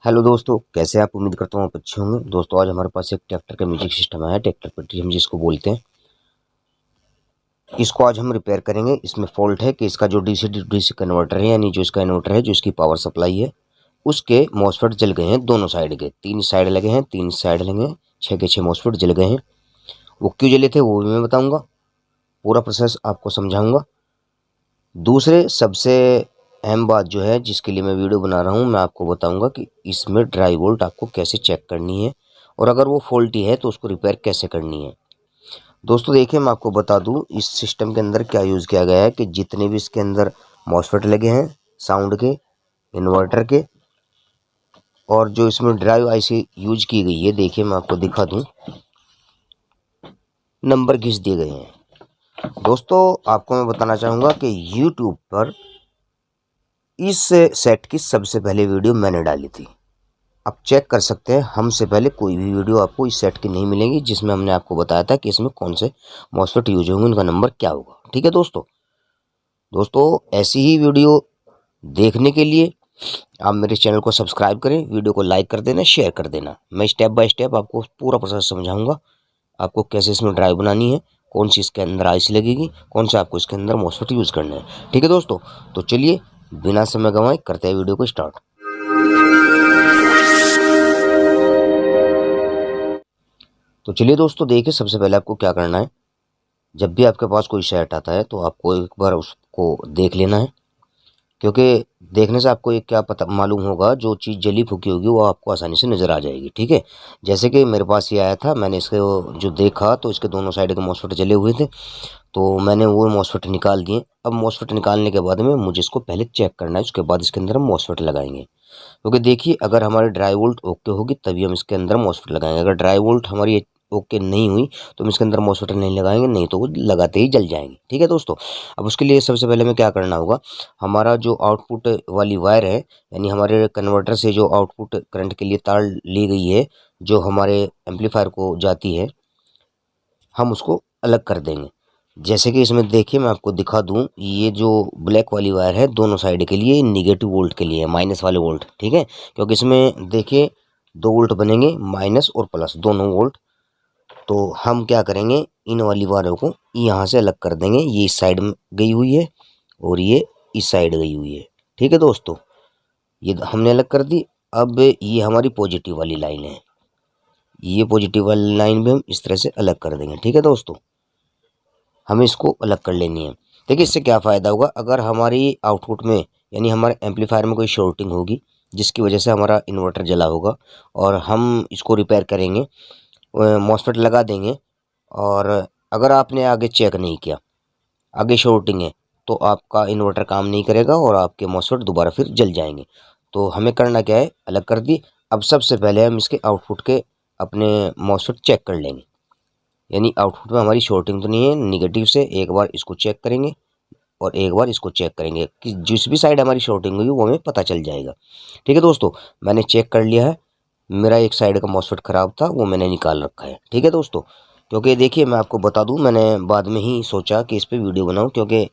Hello दोस्तों, कैसे आप? उम्मीद करता हूँ आप अच्छे होंगे। दोस्तों, आज हमारे पास एक ट्रैक्टर का म्यूजिक सिस्टम है, ट्रैक्टर पट्टी हम जिसको बोलते हैं। इसको आज हम रिपेयर करेंगे। इसमें फॉल्ट है कि इसका जो डीसी टू डीसी कन्वर्टर है, यानी जो इसका इन्वर्टर है, जो इसकी पावर सप्लाई है, उसके मॉसफेट जल गए हैं। दोनों साइड के 3 साइड लगे हैं, 3 साइड लगे हैं, 6 के 6 मॉसफेट जल गए हैं। वो क्यों जले थे वो भी मैं बताऊँगा, पूरा प्रोसेस आपको समझाऊँगा। दूसरे सबसे अहम बात जो है, जिसके लिए मैं वीडियो बना रहा हूँ, मैं आपको बताऊंगा कि इसमें ड्राई वोल्ट आपको कैसे चेक करनी है, और अगर वो फॉल्टी है तो उसको रिपेयर कैसे करनी है। दोस्तों देखिए, मैं आपको बता दूं इस सिस्टम के अंदर क्या यूज़ किया गया है कि जितने भी इसके अंदर मॉसफेट लगे हैं, साउंड के, इन्वर्टर के, और जो इसमें ड्राइव आईसी यूज की गई है, देखिए मैं आपको दिखा दूँ, नंबर घिस दिए गए हैं। दोस्तों आपको मैं बताना चाहूँगा कि यूट्यूब पर इस सेट की सबसे पहले वीडियो मैंने डाली थी। आप चेक कर सकते हैं, हमसे पहले कोई भी वीडियो आपको इस सेट की नहीं मिलेगी जिसमें हमने आपको बताया था कि इसमें कौन से मॉसफेट यूज होंगे, उनका नंबर क्या होगा। ठीक है दोस्तों ऐसी ही वीडियो देखने के लिए आप मेरे चैनल को सब्सक्राइब करें, वीडियो को लाइक कर देना, शेयर कर देना। मैं स्टेप बाय स्टेप आपको पूरा प्रोसेस समझाऊंगा, आपको कैसे इसमें ड्राइव बनानी है, कौन सी इसके अंदर आईसी लगेगी, कौन सा आपको इसके अंदर मॉसफेट यूज़ करना है। ठीक है दोस्तों, तो चलिए बिना समय गंवाए करते हैं वीडियो को स्टार्ट। तो चलिए दोस्तों, देखिए सबसे पहले आपको क्या करना है। जब भी आपके पास कोई सेट आता है तो आपको एक बार उसको देख लेना है, क्योंकि देखने से आपको एक क्या पता मालूम होगा, जो चीज़ जली फूकी होगी वो आपको आसानी से नज़र आ जाएगी। ठीक है, जैसे कि मेरे पास ये आया था, मैंने इसको जो देखा तो इसके दोनों साइड के मॉसफेट जले हुए थे, तो मैंने वो मॉसफेट निकाल दिए। अब मॉसफेट निकालने के बाद में मुझे इसको पहले चेक करना है, उसके बाद इसके अंदर हम मॉसफेट लगाएंगे। क्योंकि देखिए, अगर हमारी ड्राई वोल्ट ओके होगी तभी हम इसके अंदर मॉसफेट लगाएंगे। अगर ड्राई वोल्ट हमारी ओके नहीं हुई तो हम इसके अंदर मॉसफेट नहीं लगाएंगे, नहीं तो वो लगाते ही जल जाएंगे। ठीक है दोस्तों, अब उसके लिए सबसे पहले हमें क्या करना होगा, हमारा जो आउटपुट वाली वायर है, यानी हमारे कन्वर्टर से जो आउटपुट करंट के लिए तार ली गई है, जो हमारे एम्पलीफायर को जाती है, हम उसको अलग कर देंगे। जैसे कि इसमें देखिए, मैं आपको दिखा दूं, ये जो ब्लैक वाली वायर है दोनों साइड के लिए निगेटिव वोल्ट के लिए है, माइनस वाले वोल्ट। ठीक है, क्योंकि इसमें देखिए 2 वोल्ट बनेंगे, माइनस और प्लस दोनों वोल्ट। तो हम क्या करेंगे, इन वाली वायरों को यहाँ से अलग कर देंगे। ये इस साइड में गई हुई है और ये इस साइड गई हुई है। ठीक है दोस्तों, ये हमने अलग कर दी। अब ये हमारी पॉजिटिव वाली लाइन है, ये पॉजिटिव वाली लाइन भी हम इस तरह से अलग कर देंगे। ठीक है दोस्तों, हमें इसको अलग कर लेनी है। देखिए इससे क्या फ़ायदा होगा, अगर हमारी आउटपुट में, यानी हमारे एम्पलीफायर में कोई शॉर्टिंग होगी जिसकी वजह से हमारा इन्वर्टर जला होगा, और हम इसको रिपेयर करेंगे, मॉसफेट लगा देंगे, और अगर आपने आगे चेक नहीं किया, आगे शॉर्टिंग है, तो आपका इन्वर्टर काम नहीं करेगा और आपके मॉसफेट दोबारा फिर जल जाएंगे। तो हमें करना क्या है, अलग कर दी। अब सबसे पहले हम इसके आउटपुट के अपने मॉसफेट चेक कर लेंगे, यानी आउटपुट में हमारी शॉर्टिंग तो नहीं है। निगेटिव से एक बार इसको चेक करेंगे और एक बार इसको चेक करेंगे कि जिस भी साइड हमारी शॉर्टिंग हुई वो हमें पता चल जाएगा। ठीक है दोस्तों, मैंने चेक कर लिया है, मेरा एक साइड का मॉसफेट ख़राब था, वो मैंने निकाल रखा है। ठीक है दोस्तों, क्योंकि देखिए मैं आपको बता दूं, मैंने बाद में ही सोचा कि इस पर वीडियो बनाऊं, क्योंकि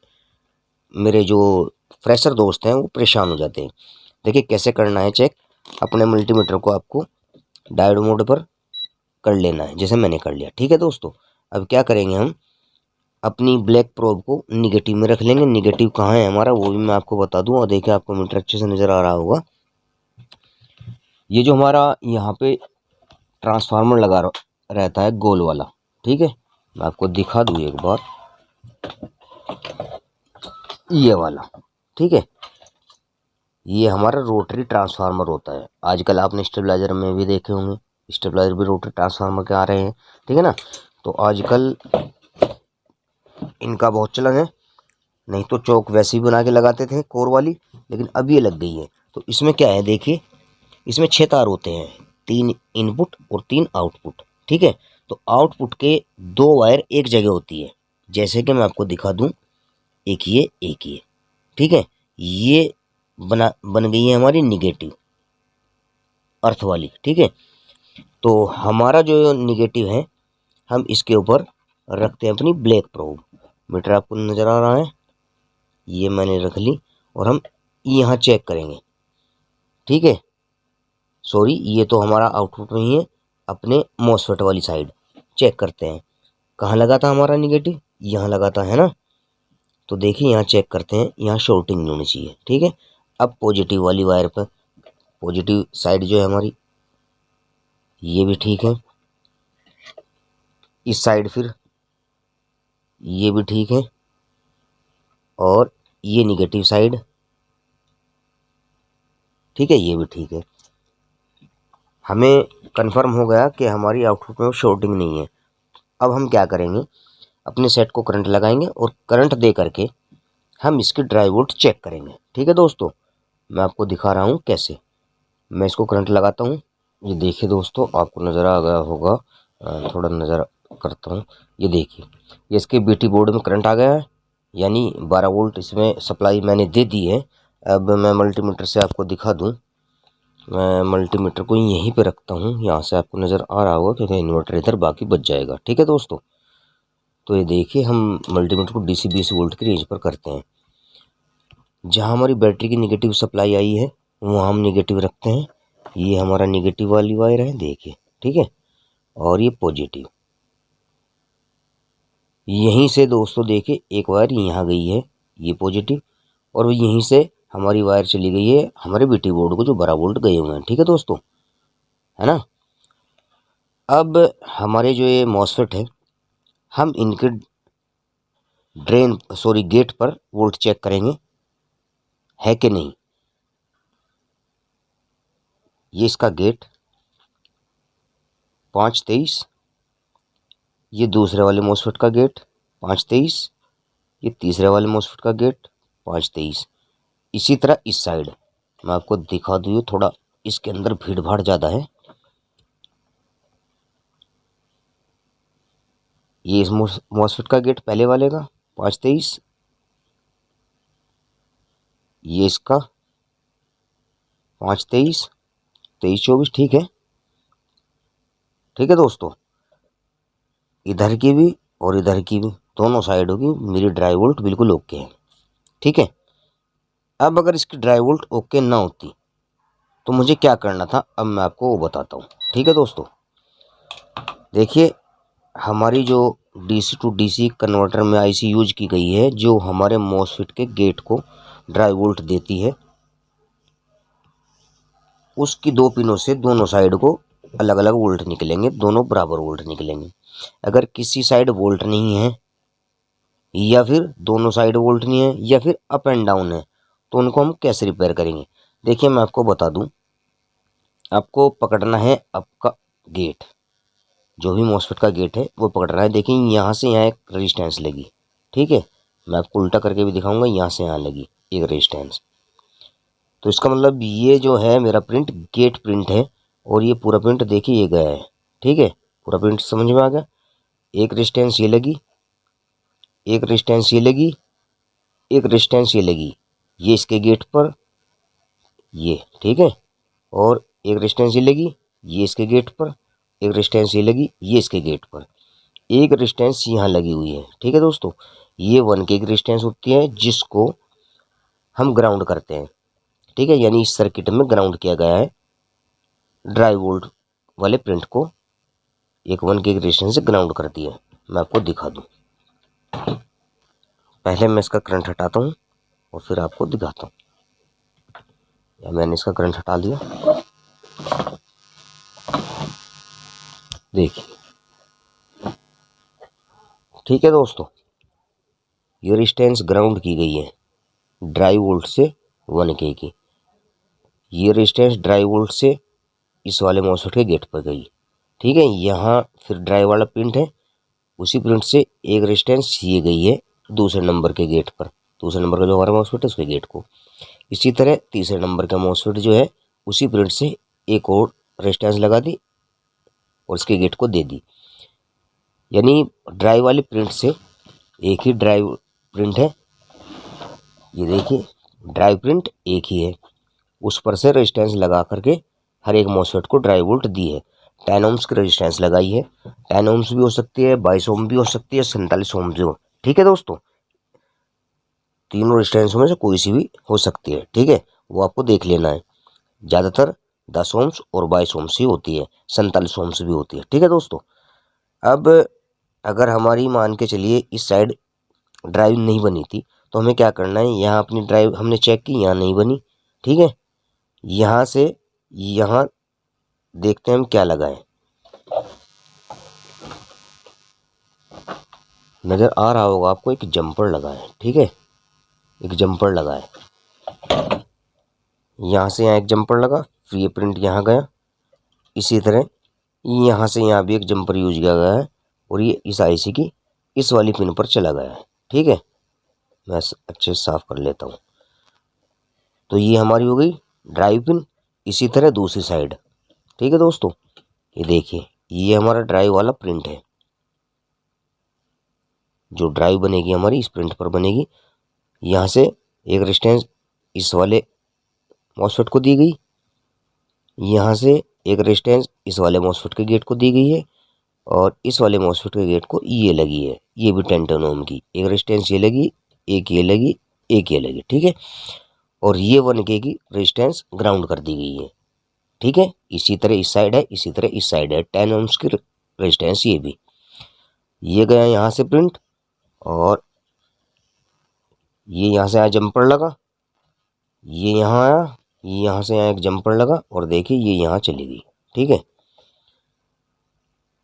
मेरे जो फ्रेशर दोस्त हैं वो परेशान हो जाते हैं। देखिए कैसे करना है चेक, अपने मल्टीमीटर को आपको डायोड मोड पर कर लेना है, जैसे मैंने कर लिया। ठीक है दोस्तों, अब क्या करेंगे, हम अपनी ब्लैक प्रोब को निगेटिव में रख लेंगे। निगेटिव कहाँ है हमारा वो भी मैं आपको बता दूं, और देखिए आपको मीटर अच्छे से नज़र आ रहा होगा। ये जो हमारा यहाँ पे ट्रांसफार्मर लगा रहता है गोल वाला, ठीक है, मैं आपको दिखा दूँ एक बार, ये वाला। ठीक है, ये हमारा रोटरी ट्रांसफार्मर होता है। आजकल आपने स्टेबलाइजर में भी देखे होंगे, स्टेबलाइजर भी रोटरी ट्रांसफार्मर के आ रहे हैं। ठीक है ना, तो आजकल इनका बहुत चलन है। नहीं तो चौक वैसे ही बना के लगाते थे कोर वाली, लेकिन अब ये लग गई है। तो इसमें क्या है, देखिए इसमें 6 तार होते हैं, 3 इनपुट और 3 आउटपुट। ठीक है, तो आउटपुट के 2 वायर एक जगह होती है, जैसे कि मैं आपको दिखा दूं, एक ये एक ये। ठीक है, ये बन गई है हमारी निगेटिव अर्थ वाली। ठीक है, तो हमारा जो निगेटिव है, हम इसके ऊपर रखते हैं अपनी ब्लैक प्रोब। मीटर आपको नज़र आ रहा है, ये मैंने रख ली, और हम यहाँ चेक करेंगे। ठीक है, सॉरी, ये तो हमारा आउटपुट में ही है। अपने मॉसफेट वाली साइड चेक करते हैं, कहाँ लगा था हमारा निगेटिव, यहाँ लगा था, है ना। तो देखिए यहाँ चेक करते हैं, यहाँ शॉर्टिंग नहीं होनी चाहिए, ठीक है। अब पॉजिटिव वाली वायर पर, पॉजिटिव साइड जो है हमारी, ये भी ठीक है। इस साइड फिर ये भी ठीक है, और ये निगेटिव साइड, ठीक है, ये भी ठीक है। हमें कंफर्म हो गया कि हमारी आउटपुट में शॉर्टिंग नहीं है। अब हम क्या करेंगे, अपने सेट को करंट लगाएंगे और करंट दे करके हम इसकी ड्राई वोल्ट चेक करेंगे, ठीक है दोस्तों। मैं आपको दिखा रहा हूँ कैसे। मैं इसको करंट लगाता हूँ। ये देखिए दोस्तों, आपको नज़र आ गया होगा, थोड़ा नज़र करता हूँ। ये देखिए, ये इसके बीटी बोर्ड में करंट आ गया है, यानी 12 वोल्ट इसमें सप्लाई मैंने दे दी है। अब मैं मल्टीमीटर से आपको दिखा दूँ। मैं मल्टीमीटर को यहीं पे रखता हूँ, यहाँ से आपको नज़र आ रहा होगा, क्योंकि इन्वर्टर इधर बाकी बच जाएगा, ठीक है दोस्तों। तो ये देखिए, हम मल्टीमीटर को DC 20 वोल्ट की रेंज पर करते हैं। जहाँ हमारी बैटरी की निगेटिव सप्लाई आई है वहाँ हम निगेटिव रखते हैं। ये हमारा निगेटिव वाली वायर है, देखिए, ठीक है। और ये पॉजिटिव, यहीं से दोस्तों देखिए एक वायर यहाँ गई है, ये पॉजिटिव, और यहीं से हमारी वायर चली गई है हमारे बीटी बोर्ड को जो 12 वोल्ट गए हुए हैं, ठीक है दोस्तों, है ना। अब हमारे जो ये मॉसफेट है, हम इनके गेट पर वोल्ट चेक करेंगे है कि नहीं। ये इसका गेट 523, ये दूसरे वाले मॉसफेट का गेट 523, ये तीसरे वाले मॉसफेट का गेट 523। इसी तरह इस साइड मैं आपको दिखा दूँ, थोड़ा इसके अंदर भीड़ भाड़ ज़्यादा है। ये इस मॉसफेट का गेट पहले वाले का 523, ये इसका 523, 2324, ठीक है, ठीक है दोस्तों। इधर की भी और इधर की भी, दोनों साइडों की मेरी ड्राई वोल्ट बिल्कुल ओके है, ठीक है। अब अगर इसकी ड्राई वोल्ट ओके ना होती तो मुझे क्या करना था, अब मैं आपको वो बताता हूँ, ठीक है दोस्तों। देखिए, हमारी जो DC टू DC कन्वर्टर में IC यूज की गई है, जो हमारे मॉसफेट के गेट को ड्राई वोल्ट देती है, उसकी दो पिनों से दोनों साइड को अलग अलग वोल्ट निकलेंगे, दोनों बराबर वोल्ट निकलेंगे। अगर किसी साइड वोल्ट नहीं है, या फिर दोनों साइड वोल्ट नहीं है, या फिर अप एंड डाउन है, तो उनको हम कैसे रिपेयर करेंगे। देखिए मैं आपको बता दूं, आपको पकड़ना है आपका गेट, जो भी मॉसफेट का गेट है वो पकड़ रहा है। देखिए यहाँ से यहाँ एक रेजिस्टेंस लगी, ठीक है। मैं आपको उल्टा करके भी दिखाऊंगा, यहाँ से यहाँ लगी एक रेजिस्टेंस। तो इसका मतलब ये जो है मेरा प्रिंट गेट प्रिंट है, और ये पूरा प्रिंट देखिए ये गया है, ठीक है। पूरा प्रिंट समझ में आ गया। एक रेजिस्टेंस ये लगी, एक रेजिस्टेंस ये लगी, एक रेजिस्टेंस ये लगी, ये इसके गेट पर, ये, ठीक है। और एक रेजिस्टेंस ये लगी, ये इसके गेट पर, एक रेजिस्टेंस ये लगी, ये इसके गेट पर, एक रेजिस्टेंस यहाँ लगी हुई है, ठीक है दोस्तों। ये 1K की रेजिस्टेंस होती है, जिसको हम ग्राउंड करते हैं, ठीक है। यानी इस सर्किट में ग्राउंड किया गया है, ड्राई वोल्ट वाले प्रिंट को एक 1K की रेजिस्टेंस से ग्राउंड कर दिया। मैं आपको दिखा दूँ, पहले मैं इसका करंट हटाता हूँ और फिर आपको दिखाता हूँ। या मैंने इसका करंट हटा लिया, देखिए, ठीक है दोस्तों। ये रेजिस्टेंस ग्राउंड की गई है ड्राई वोल्ट से 1K की। ये रेजिस्टेंस ड्राई वोल्ट से इस वाले मॉसफेट के गेट पर गई, ठीक है। यहाँ फिर ड्राई वाला प्रिंट है, उसी प्रिंट से एक रेजिस्टेंस ये गई है दूसरे नंबर के गेट पर, दूसरे नंबर का जो हमारा मॉसफेट है उसके गेट को। इसी तरह तीसरे नंबर का मॉसफेट जो है, उसी प्रिंट से एक और रेजिस्टेंस लगा दी और इसके गेट को दे दी। यानी ड्राई वाले प्रिंट से एक ही ड्राई प्रिंट है, ये देखिए ड्राई प्रिंट एक ही है, उस पर से रेजिस्टेंस लगा करके हर एक मॉसफेट को ड्राई वोल्ट दी है। 10 ओम्स की रेजिस्टेंस लगाई है, 10 ओम्स भी हो सकती है, 22 ओम भी हो सकती है, 47 ओम भी हो, ठीक है दोस्तों। तीनों रेजिस्टेंस में से कोई सी भी हो सकती है, ठीक है। वो आपको देख लेना है। ज़्यादातर 10 ओम्स और 22 ओम्स ही होती है, 47 ओम्स भी होती है। ठीक है दोस्तों। अब अगर हमारी मान के चलिए इस साइड ड्राइव नहीं बनी थी तो हमें क्या करना है, यहाँ अपनी ड्राइव हमने चेक की, यहाँ नहीं बनी। ठीक है, यहाँ से यहाँ देखते हैं हम क्या लगा है। नज़र आ रहा होगा आपको, एक जंपर लगा है। ठीक है, एक जंपर लगा है, यहाँ से यहाँ एक जंपर लगा, फिर ये प्रिंट यहाँ गया। इसी तरह यहाँ से यहाँ भी एक जंपर यूज किया गया है और ये इस आईसी की इस वाली पिन पर चला गया है। ठीक है, मैं अच्छे से साफ कर लेता हूँ। तो ये हमारी हो गई ड्राइव पिन। इसी तरह दूसरी साइड। ठीक है दोस्तों, ये देखिए, ये हमारा ड्राइव वाला प्रिंट है। जो ड्राइव बनेगी हमारी इस प्रिंट पर बनेगी। यहाँ से एक रेजिस्टेंस इस वाले मॉसफेट को दी गई, यहाँ से एक रेजिस्टेंस इस वाले मॉसफेट के गेट को दी गई है और इस वाले मॉसफेट के गेट को ये लगी है, ये भी 10 ओम की। एक रेजिस्टेंस ये लगी, एक ये लगी, एक ये लगी। ठीक है, और ये 1K की रेजिस्टेंस ग्राउंड कर दी गई है। ठीक है, इसी तरह इस साइड है, इसी तरह इस साइड है, 10 ओम्स की रेजिस्टेंस ये भी। ये गया यहाँ से प्रिंट और ये यहाँ से आया जंपर लगा, ये यहाँ आया, ये यहाँ से यहाँ एक जंपर लगा और देखिए ये यहाँ चली गई। ठीक है,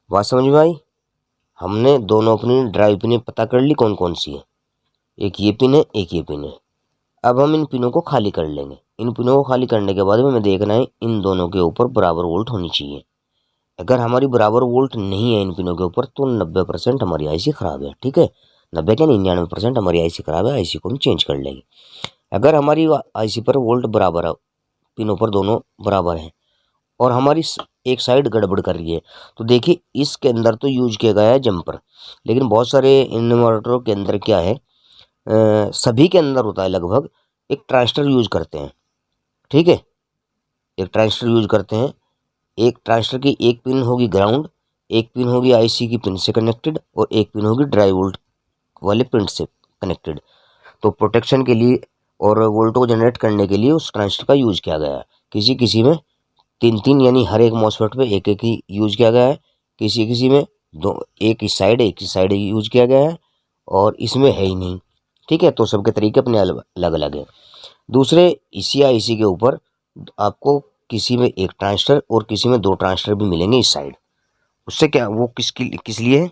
बात समझ में आई। हमने दोनों अपनी ड्राइव पिनें पता कर ली कौन कौन सी है। एक ये पिन है, एक ये पिन है। अब हम इन पिनों को खाली कर लेंगे। इन पिनों को खाली करने के बाद हमें देखना है इन दोनों के ऊपर बराबर वोल्ट होनी चाहिए। अगर हमारी बराबर वोल्ट नहीं है इन पिनों के ऊपर तो 90% हमारी आईसी ख़राब है। ठीक है, 90 क्या 99% हमारी आईसी ख़राब है, आईसी को हम चेंज कर लेंगे। अगर हमारी आईसी पर वोल्ट बराबर है, पिनों पर दोनों बराबर हैं और हमारी एक साइड गड़बड़ कर रही है, तो देखिए इसके अंदर तो यूज किया गया है जंपर, लेकिन बहुत सारे इन्वर्टरों के अंदर क्या है, सभी के अंदर होता है लगभग, एक ट्रांजिस्टर यूज करते हैं। ठीक है, एक ट्रांजिस्टर यूज करते हैं। एक ट्रांजिस्टर की एक पिन होगी ग्राउंड, एक पिन होगी आईसी की पिन से कनेक्टेड और एक पिन होगी ड्राई वोल्ट वाले पिन से कनेक्टेड। तो प्रोटेक्शन के लिए और वोल्ट को जनरेट करने के लिए उस ट्रांजिस्टर का यूज किया गया है। किसी किसी में 3 यानी हर एक मॉसफेट पे एक एक ही यूज किया गया है, किसी किसी में दो, एक इस साइड यूज किया गया है और इसमें है ही नहीं। ठीक है, तो सबके तरीके अपने अलग अलग हैं। दूसरे इसी आईसी के ऊपर आपको किसी में एक ट्रांजिस्टर और किसी में 2 ट्रांजिस्टर भी मिलेंगे इस साइड। उससे क्या, वो किस लिए है,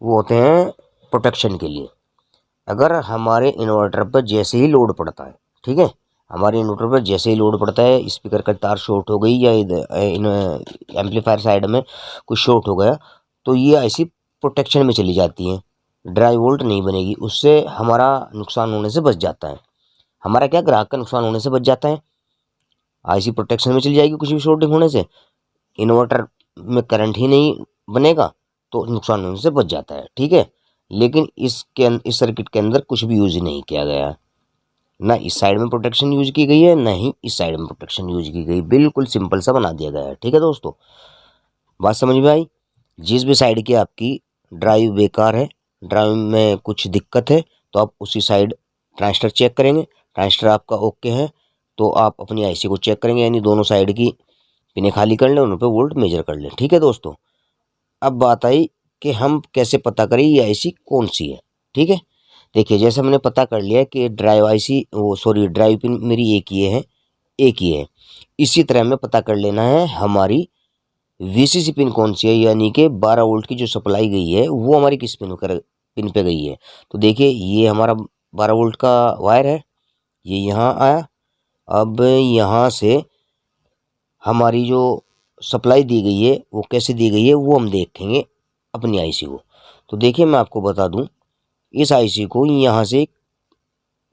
वो होते हैं प्रोटेक्शन के लिए। अगर हमारे इन्वर्टर पर जैसे ही लोड पड़ता है, ठीक है, हमारे इन्वर्टर पर जैसे ही लोड पड़ता है, स्पीकर का तार शॉर्ट हो गई या एम्पलीफायर साइड में कुछ शॉर्ट हो गया, तो ये आईसी प्रोटेक्शन में चली जाती है, ड्राई वोल्ट नहीं बनेगी। उससे हमारा नुकसान होने से बच जाता है। हमारा क्या, ग्राहक का नुकसान होने से बच जाता है। आईसी प्रोटेक्शन में चली जाएगी कुछ भी शॉर्टिंग होने से, इन्वर्टर में करंट ही नहीं बनेगा तो नुकसान होने से बच जाता है। ठीक है, लेकिन इस सर्किट के अंदर कुछ भी यूज नहीं किया गया, ना इस साइड में प्रोटेक्शन यूज की गई है, ना ही इस साइड में प्रोटेक्शन यूज की गई। बिल्कुल सिंपल सा बना दिया गया है। ठीक है दोस्तों, बात समझ में आई। जिस भी साइड की आपकी ड्राइव बेकार है, ड्राइव में कुछ दिक्कत है, तो आप उसी साइड ट्रांजिस्टर चेक करेंगे। ट्रांजिस्टर आपका ओके है तो आप अपनी आईसी को चेक करेंगे, यानी दोनों साइड की पिनें खाली कर लें, उन पर वोल्ट मेजर कर लें। ठीक है दोस्तों, अब बात आई कि हम कैसे पता करें ये आईसी कौन सी है। ठीक है, देखिए जैसे हमने पता कर लिया कि ड्राइव पिन मेरी एक ही है, एक ही है। इसी तरह हमें पता कर लेना है हमारी वीसीसी पिन कौन सी है, यानी कि 12 वोल्ट की जो सप्लाई गई है वो हमारी किस पिन पे गई है। तो देखिए ये हमारा 12 वोल्ट का वायर है, ये यहाँ आया। अब यहाँ से हमारी जो सप्लाई दी गई है वो कैसे दी गई है वो हम देखेंगे अपनी आईसी को। तो देखिए मैं आपको बता दूं, इस आईसी को यहाँ से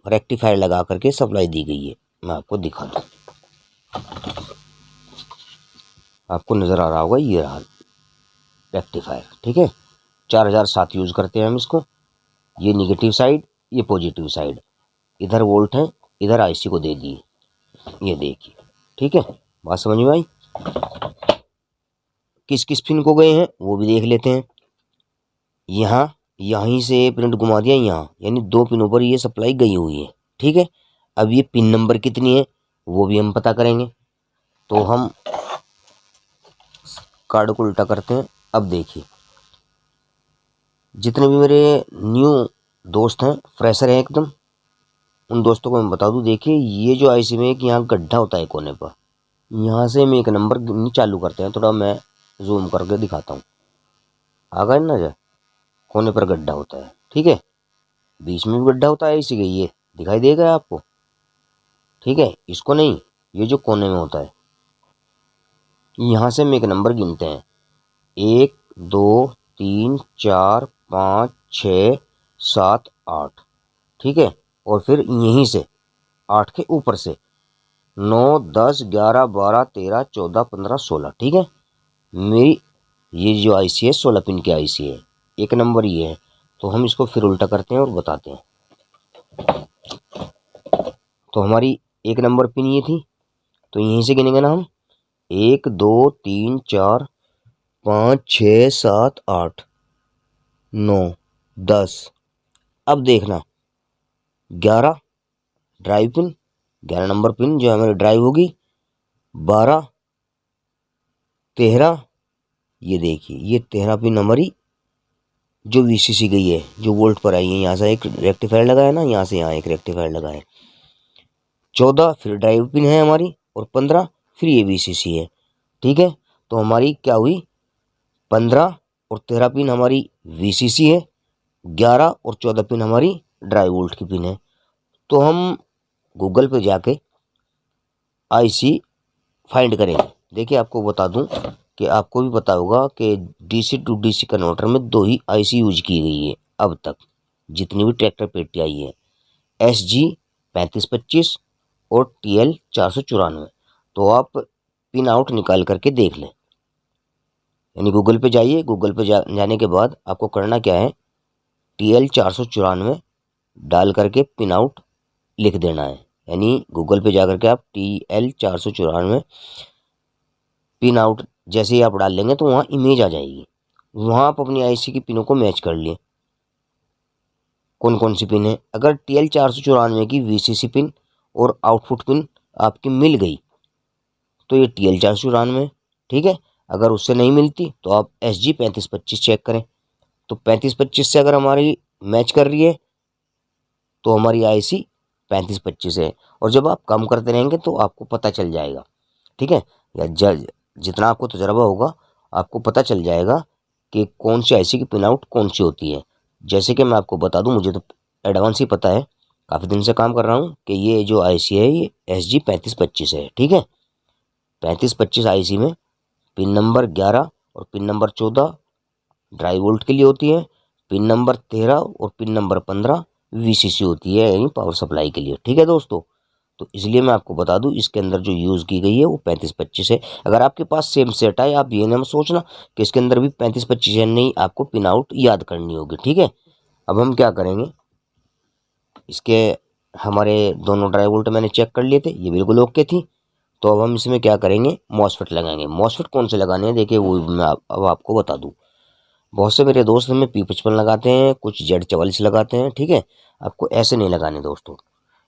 रेक्टिफायर लगा करके सप्लाई दी गई है। मैं आपको दिखा दूं, आपको नज़र आ रहा होगा, ये रहा रेक्टिफायर। ठीक है, 4007 यूज़ करते हैं हम इसको। ये निगेटिव साइड, ये पॉजिटिव साइड, इधर वोल्ट है, इधर आईसी को दे दिए, ये देखिए। ठीक है, बात समझ में आई। किस किस पिन को गए हैं वो भी देख लेते हैं। यहाँ यहीं से प्रिंट घुमा दिया यहाँ, यानी 2 पिनों पर ये सप्लाई गई हुई है। ठीक है, अब ये पिन नंबर कितनी है वो भी हम पता करेंगे। तो हम कार्ड को उल्टा करते हैं। अब देखिए, जितने भी मेरे न्यू दोस्त हैं, फ्रेशर हैं एकदम, उन दोस्तों को मैं बता दूं, देखिए ये जो आईसी में एक यहाँ गड्ढा होता है कोने पर, यहाँ से हम एक नंबर गिननी चालू करते हैं। थोड़ा मैं जूम करके दिखाता हूँ। आ गए ना, जाए कोने पर गड्ढा होता है, ठीक है, बीच में भी गड्ढा होता है इसी के, ये दिखाई देगा आपको, ठीक है, इसको नहीं, ये जो कोने में होता है, यहाँ से हम एक नंबर गिनते हैं, 1 2 3 4 5 6 7 8, ठीक है, और फिर यहीं से 8 के ऊपर से 9 10 11 12 13 14 15 16, ठीक है। मेरी ये जो आईसी है 16 पिन की आईसी है, एक नंबर ये है। तो हम इसको फिर उल्टा करते हैं और बताते हैं। तो हमारी एक नंबर पिन ये थी, तो यहीं से गिनेंगे ना हम, 1 2 3 4 5 6 7 8 9 10। अब देखना 11 ड्राइव पिन, 11 नंबर पिन जो हमारी ड्राइव होगी, 12 13, ये देखिए ये 13 पिन हमारी जो वीसीसी गई है, जो वोल्ट पर आई है, यहाँ से एक रेक्टिफायर लगा है ना, यहाँ से यहाँ एक रेक्टिफायर लगा है, 14 फिर ड्राइव पिन है हमारी, और 15 फिर ये वीसीसी है, ठीक है। तो हमारी क्या हुई, 15 और 13 पिन हमारी वीसीसी है, 11 और 14 पिन हमारी ड्राइव वोल्ट की पिन है। तो हम गूगल पे जाके आईसी फाइंड करेंगे। देखिए आपको बता दूं कि आपको भी पता होगा कि डीसी टू डीसी कन्वर्टर में 2 ही आईसी यूज की गई है अब तक, जितनी भी ट्रैक्टर पेटी आई है, SG 3525 और TL 494। तो आप पिन आउट निकाल करके देख लें, यानी गूगल पे जाइए, गूगल पे जाने के बाद आपको करना क्या है, TL 494 डाल करके पिन आउट लिख देना है। यानी गूगल पे जा करके आप TL 494 पिन आउट जैसे ही आप डाल लेंगे तो वहाँ इमेज आ जाएगी, वहाँ आप अपनी आईसी की पिनों को मैच कर लिए, कौन कौन सी पिन है। अगर TL 494 की VCC पिन और आउटपुट पिन आपकी मिल गई तो ये TL 494, ठीक है। अगर उससे नहीं मिलती तो आप SG 3525 चेक करें। तो 3525 से अगर हमारी मैच कर रही है तो हमारी आईसी 3525 है। और जब आप कम करते रहेंगे तो आपको पता चल जाएगा, ठीक है, या जितना आपको तजर्बा होगा आपको पता चल जाएगा कि कौन सी आईसी की पिन आउट कौन सी होती है। जैसे कि मैं आपको बता दूं, मुझे तो एडवांस ही पता है, काफ़ी दिन से काम कर रहा हूं, कि ये जो आईसी है ये SG 3525 है, ठीक है। 3525 आईसी में पिन नंबर 11 और पिन नंबर 14 ड्राई वोल्ट के लिए होती है, पिन नंबर 13 और पिन नंबर 15 VCC होती है, यानी पावर सप्लाई के लिए, ठीक है दोस्तों। तो इसलिए मैं आपको बता दूं, इसके अंदर जो यूज़ की गई है वो 3525 है। अगर आपके पास सेम सेट है, आप ये ना सोचना कि इसके अंदर भी 3525 है, नहीं, आपको पिन आउट याद करनी होगी, ठीक है। अब हम क्या करेंगे, इसके हमारे दोनों ड्राई वोल्ट मैंने चेक कर लिए थे, ये बिल्कुल ओके थी। तो अब हम इसमें क्या करेंगे, मॉसफेट लगाएंगे। मॉसफेट कौन से लगाने हैं, देखिए वो मैं अब आपको बता दूँ। बहुत से मेरे दोस्त में P55 लगाते हैं, कुछ Z44 लगाते हैं, ठीक है। आपको ऐसे नहीं लगाने दोस्तों।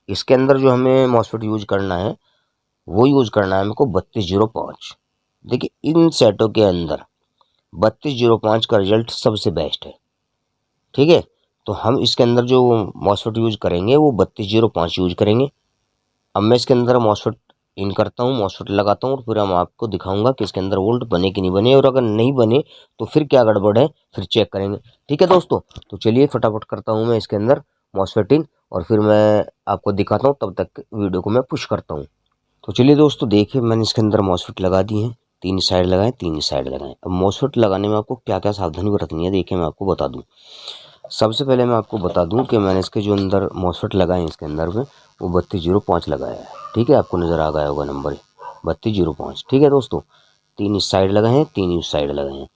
इसके अंदर जो हमें मॉसफेट यूज करना है वो यूज करना है हमको 3205। देखिए इन सेटों के अंदर 3205 का रिजल्ट सबसे बेस्ट है, ठीक है। तो हम इसके अंदर जो मॉसफेट यूज करेंगे वो 3205 यूज करेंगे। अब मैं इसके अंदर मॉसफेट इन करता हूँ, मॉसफेट लगाता हूँ, और फिर हम आपको दिखाऊंगा कि इसके अंदर वोल्ट बने कि नहीं बने, और अगर नहीं बने तो फिर क्या गड़बड़ है, फिर चेक करेंगे, ठीक है दोस्तों। तो चलिए फटाफट करता हूँ मैं इसके अंदर मॉसफेट इन, और फिर मैं आपको दिखाता हूँ, तब तक वीडियो को मैं पुश करता हूँ। तो चलिए दोस्तों, देखिए मैंने इसके अंदर मॉसफेट लगा दी है, 3 साइड लगाए, 3 साइड लगाए। अब मॉसफेट लगाने में आपको क्या क्या सावधानी बरतनी है, देखिए मैं आपको बता दूँ। सबसे पहले मैं आपको बता दूं कि मैंने इसके जो अंदर मॉसफेट लगाए हैं इसके अंदर में, वो 3205 लगाया है, ठीक है। आपको नज़र आ गया होगा नंबर 3205, ठीक है दोस्तों। 3 इस साइड लगाए हैं, 3 इस साइड लगाए हैं।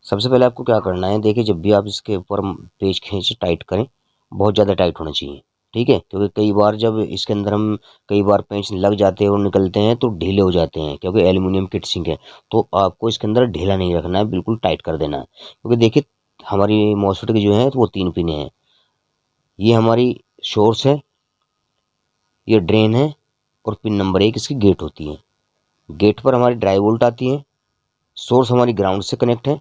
सबसे पहले आपको क्या करना है, देखिए जब भी आप इसके ऊपर पेज खींचे, टाइट करें, बहुत ज़्यादा टाइट होना चाहिए, ठीक है। क्योंकि कई बार जब इसके अंदर हम कई बार पेंच लग जाते हैं और निकलते हैं तो ढीले हो जाते हैं, क्योंकि एल्यूमिनियम किट सिंक है। तो आपको इसके अंदर ढीला नहीं रखना है, बिल्कुल टाइट कर देना है। क्योंकि देखिए हमारी मॉसफेट की जो है वो 3 पिनें हैं, ये हमारी सोर्स है, ये ड्रेन है, और पिन नंबर 1 इसकी गेट होती है। गेट पर हमारी ड्राई वोल्ट आती है, सोर्स हमारी ग्राउंड से कनेक्ट है,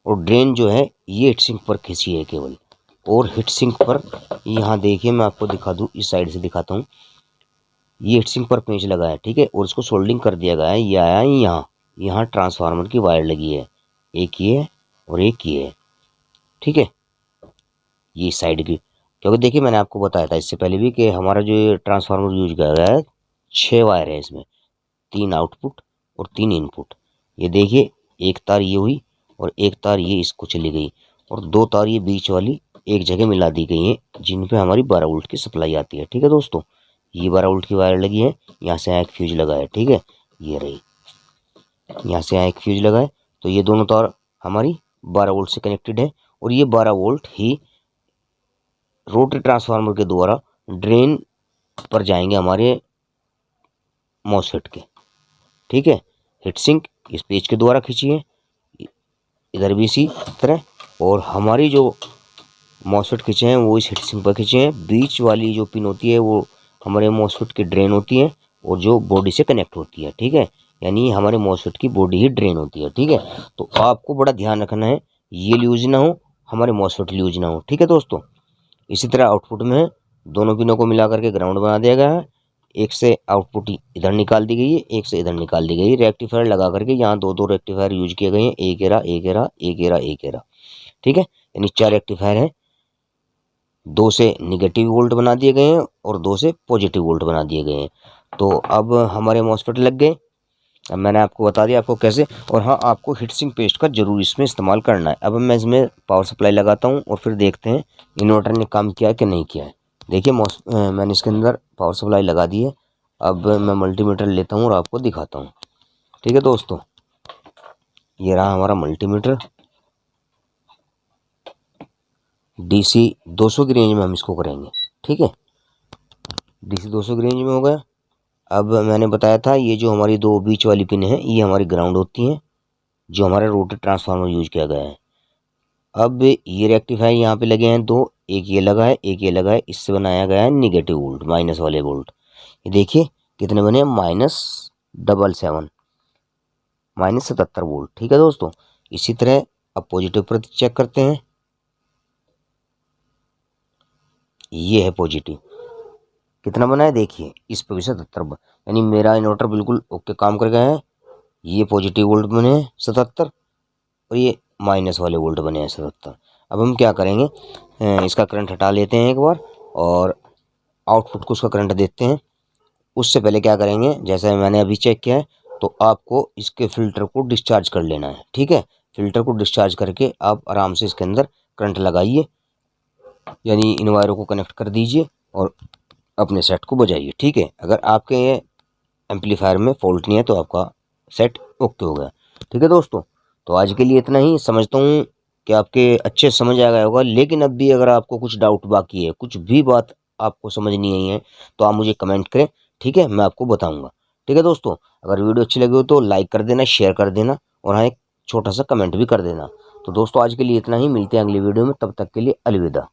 और ड्रेन जो है ये हीट सिंक पर खींची है केवल। और हीट सिंक पर यहाँ देखिए, मैं आपको दिखा दूँ, इस साइड से दिखाता हूँ, ये हीट सिंक पर पेंच लगा है, ठीक है, और इसको सोल्डिंग कर दिया गया है। ये आया है यहाँ, यहाँ ट्रांसफार्मर की वायर लगी है, एक ये है और एक ये है, ठीक है, ये साइड की। क्योंकि देखिए मैंने आपको बताया था इससे पहले भी कि हमारा जो ये ट्रांसफार्मर यूज किया गया है 6 वायर है इसमें, 3 आउटपुट और 3 इनपुट। ये देखिए एक तार ये हुई और एक तार ये इसको चली गई, और 2 तार ये बीच वाली एक जगह मिला दी गई है, जिन पे हमारी 12 वोल्ट की सप्लाई आती है, ठीक है दोस्तों। ये 12 वोल्ट की वायर लगी है, यहाँ से यहाँ एक फ्यूज लगा है, ठीक है, ये रही, यहाँ से यहाँ एक फ्यूज लगा है। तो ये दोनों तार हमारी 12 वोल्ट से कनेक्टेड है, और ये 12 वोल्ट ही रोटरी ट्रांसफार्मर के द्वारा ड्रेन पर जाएंगे हमारे मॉसफेट के, ठीक है। हीट सिंक इस पेज के द्वारा खींची है, इधर भी इसी तरह, और हमारी जो मॉसफेट खींचे हैं वो इस हीट सिंक पर खींचे हैं। बीच वाली जो पिन होती है वो हमारे मॉसफेट की ड्रेन होती है, और जो बॉडी से कनेक्ट होती है, ठीक है, यानी हमारे मॉसफेट की बॉडी ही ड्रेन होती है, ठीक है। तो आपको बड़ा ध्यान रखना है, ये ल्यूज ना हो, हमारे मॉसफेट ल्यूज ना हो, ठीक है दोस्तों। इसी तरह आउटपुट में दोनों पिनों को मिला करके ग्राउंड बना दिया गया है, एक से आउटपुट इधर निकाल दी गई है, एक से इधर निकाल दी गई है। रेक्टिफायर लगा करके यहाँ दो रेक्टिफायर यूज किए गए हैं, एक एरा एक एरा एक एरा एक एरा, ठीक है, यानी 4 रेक्टिफायर हैं। 2 से निगेटिव वोल्ट बना दिए गए हैं और 2 से पॉजिटिव वोल्ट बना दिए गए हैं। तो अब हमारे मॉसफेट लग गए। अब मैंने आपको बता दिया आपको कैसे, और हाँ, आपको हीट सिंक पेस्ट का जरूर इसमें इस्तेमाल करना है। अब मैं इसमें पावर सप्लाई लगाता हूँ और फिर देखते हैं इन्वर्टर ने काम किया कि नहीं किया है। देखिए मैंने इसके अंदर पावर सप्लाई लगा दी है। अब मैं मल्टीमीटर लेता हूँ और आपको दिखाता हूँ, ठीक है दोस्तों। ये रहा हमारा मल्टीमीटर, DC 200 की रेंज में हम इसको करेंगे, ठीक है, DC 200 की रेंज में हो गया। अब मैंने बताया था ये जो हमारी 2 बीच वाली पिन है ये हमारी ग्राउंड होती हैं, जो हमारे रोटरी ट्रांसफार्मर यूज किया गया है। अब ये रेक्टिफायर यहाँ पे लगे हैं 2, एक ये लगा है एक ये लगा है, इससे बनाया गया है निगेटिव वोल्ट, माइनस वाले वोल्ट। ये देखिए कितने बने, -77 -77 वोल्ट, ठीक है दोस्तों। इसी तरह अब पॉजिटिव पर चेक करते हैं, ये है पॉजिटिव, कितना बना है देखिए, इस पर भी 77, यानी मेरा इन्वर्टर बिल्कुल ओके काम कर गया है। ये पॉजिटिव वोल्ट बने हैं 77, और ये माइनस वाले वोल्ट बने हैं 77। अब हम क्या करेंगे, इसका करंट हटा लेते हैं एक बार, और आउटपुट को उसका करंट देते हैं। उससे पहले क्या करेंगे, जैसे मैंने अभी चेक किया है, तो आपको इसके फिल्टर को डिस्चार्ज कर लेना है, ठीक है। फिल्टर को डिस्चार्ज करके आप आराम से इसके अंदर करंट लगाइए, यानी इन वायरों को कनेक्ट कर दीजिए और अपने सेट को बजाइए, ठीक है। अगर आपके एम्पलीफायर में फॉल्ट नहीं है तो आपका सेट ओके हो गया, ठीक है दोस्तों। तो आज के लिए इतना ही, समझता हूँ कि आपके अच्छे समझ आ गया होगा। लेकिन अब भी अगर आपको कुछ डाउट बाकी है, कुछ भी बात आपको समझ नहीं आई है, तो आप मुझे कमेंट करें, ठीक है, मैं आपको बताऊंगा, ठीक है दोस्तों। अगर वीडियो अच्छी लगी हो तो लाइक कर देना, शेयर कर देना, और हाँ एक छोटा सा कमेंट भी कर देना। तो दोस्तों आज के लिए इतना ही, मिलते हैं अगली वीडियो में, तब तक के लिए अलविदा।